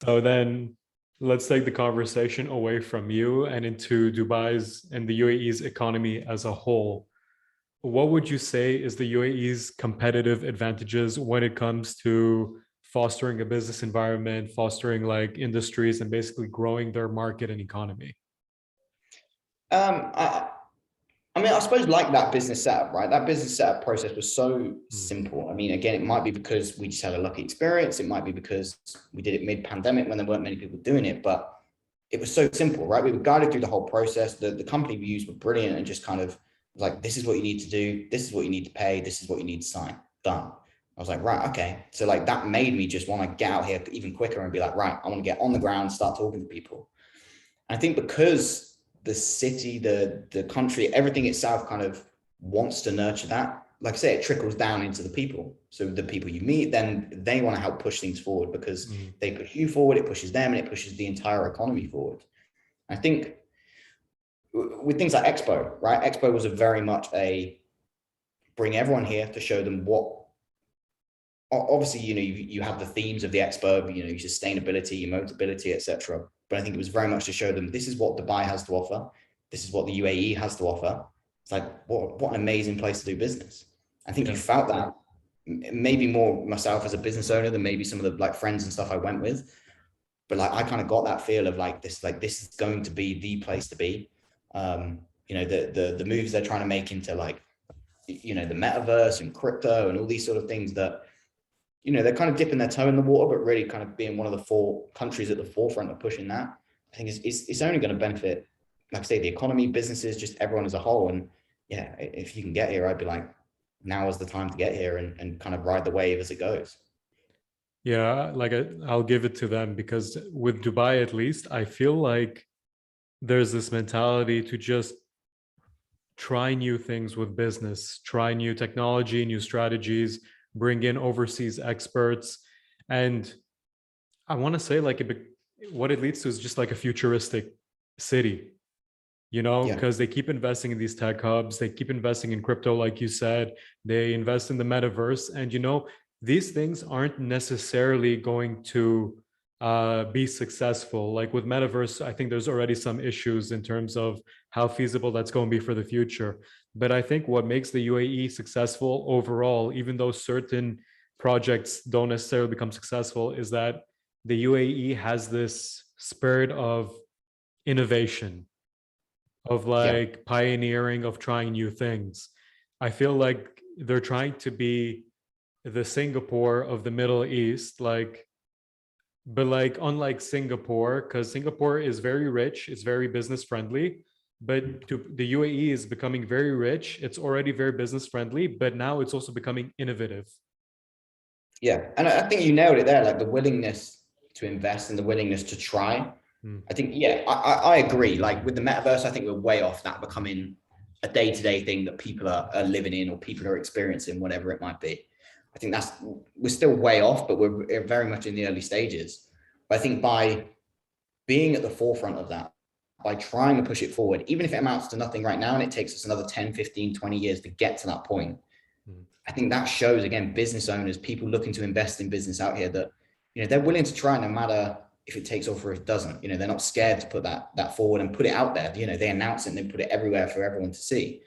So then let's take the conversation away from you and into Dubai's and the UAE's economy as a whole. What would you say is the UAE's competitive advantages when it comes to fostering a business environment, fostering like industries, and basically growing their market and economy? Um, I, I mean, I suppose like that business setup, right? That business setup process was so Hmm. simple. I mean, again, it might be because we just had a lucky experience. It might be because we did it mid-pandemic when there weren't many people doing it, but it was so simple, right? We were guided through the whole process. The company we used were brilliant and just kind of like, this is what you need to do. This is what you need to pay. This is what you need to sign. Done. I was like, right, okay. So like that made me just want to get out here even quicker and be like, right, I want to get on the ground, start talking to people. I think because the city, the country, everything itself kind of wants to nurture that. Like I say, it trickles down into the people. So the people you meet, then they want to help push things forward because Hmm. they push you forward, it pushes them, and it pushes the entire economy forward. I think with things like Expo, right? Expo was a very much a bring everyone here to show them what. Obviously, you have the themes of the expo, your sustainability, your mobility, etc. But I think it was very much to show them this is what Dubai has to offer, this is what the UAE has to offer. It's like what an amazing place to do business. I think you Yeah. felt that maybe more myself as a business owner than maybe some of the like friends and stuff I went with. But like I kind of got that feel of like this is going to be the place to be. The moves they're trying to make into like the metaverse and crypto and all these sort of things that they're kind of dipping their toe in the water, but really kind of being one of the four countries at the forefront of pushing that. I think it's only going to benefit, like I say, the economy, businesses, just everyone as a whole. And yeah, if you can get here, I'd be like, now is the time to get here and kind of ride the wave as it goes. Yeah, like I'll give it to them because with Dubai, at least, I feel like there's this mentality to just try new things with business, try new technology, new strategies, bring in overseas experts. And I want to say, like, what it leads to is just like a futuristic city, Yeah, because they keep investing in these tech hubs, they keep investing in crypto, like you said, they invest in the metaverse. And, these things aren't necessarily going to be successful. Like with metaverse, I think there's already some issues in terms of how feasible that's going to be for the future. But I think what makes the UAE successful overall, even though certain projects don't necessarily become successful, is that the UAE has this spirit of innovation, of yeah, like pioneering, of trying new things. I feel like they're trying to be the Singapore of the Middle East, but like unlike Singapore, because Singapore is very rich, it's very business friendly, but the UAE is becoming very rich. It's already very business friendly, but now it's also becoming innovative. yeah. And I think you nailed it there, like the willingness to invest and the willingness to try. Hmm. I think, yeah, I agree. Like with the metaverse, I think we're way off that becoming a day-to-day thing that people are living in or people are experiencing, whatever it might be. I think we're still way off, but we're very much in the early stages. But I think by being at the forefront of that, by trying to push it forward, even if it amounts to nothing right now, and it takes us another 10, 15, 20 years to get to that point, Hmm. I think that shows, again, business owners, people looking to invest in business out here that, they're willing to try no matter if it takes off or if it doesn't. They're not scared to put that forward and put it out there. They announce it and they put it everywhere for everyone to see.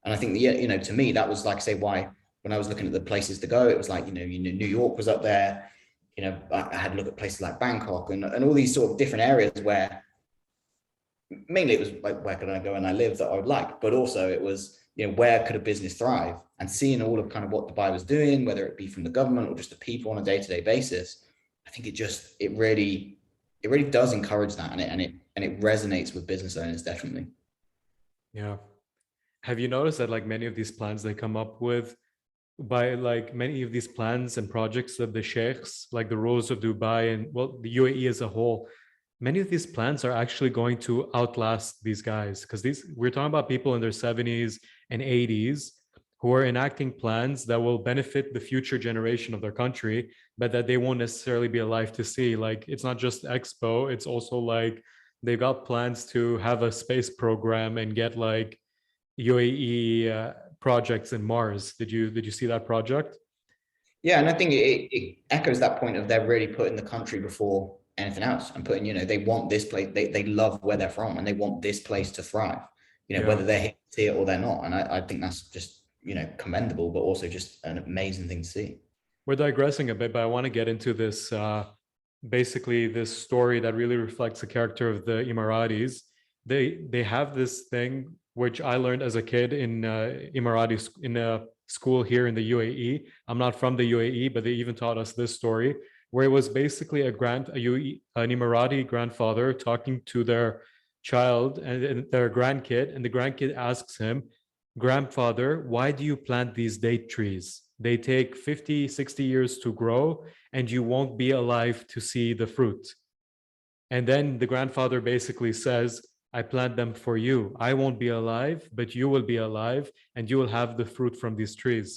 And I think that, to me, that was like, say, why when I was looking at the places to go, it was like, New York was up there. I had to look at places like Bangkok and all these sort of different areas where mainly it was like, where could I go and I live that I would like, but also it was, where could a business thrive, and seeing all of kind of what Dubai was doing, whether it be from the government or just the people on a day-to-day basis. I think it really does encourage that, and it resonates with business owners, definitely. Yeah. Have you noticed that like many of these plans they come up with, by like many of these plans and projects that the sheikhs, like the rulers of Dubai and well, the UAE as a whole, many of these plans are actually going to outlast these guys, because these we're talking about people in their 70s and 80s who are enacting plans that will benefit the future generation of their country, but that they won't necessarily be alive to see. Like it's not just Expo, it's also like they've got plans to have a space program and get like UAE projects in Mars. Did you see that project? Yeah, and I think it echoes that point of they're really putting the country before anything else, and putting, they want this place, they love where they're from, and they want this place to thrive, Yeah. whether they're here to see it or they're not. And I think that's just, commendable, but also just an amazing thing to see. We're digressing a bit, but I want to get into this basically this story that really reflects the character of the Emiratis. They have this thing which I learned as a kid in Emirati in a school here in the UAE. I'm not from the UAE, but they even taught us this story where it was basically an Emirati grandfather talking to their child and their grandkid, and the grandkid asks him, "Grandfather, why do you plant these date trees? They take 50, 60 years to grow, and you won't be alive to see the fruit." And then the grandfather basically says, "I plant them for you. I won't be alive, but you will be alive, and you will have the fruit from these trees."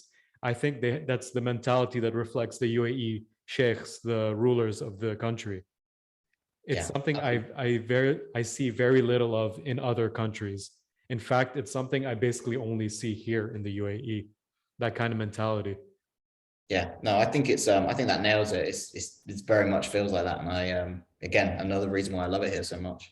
I think that's the mentality that reflects the UAE sheikhs, the rulers of the country. It's Yeah, something I think, I see very little of in other countries. In fact, it's something I basically only see here in the UAE, that kind of mentality. yeah, no, I think I think that nails it. It's very much feels like that. And I, again, another reason why I love it here so much.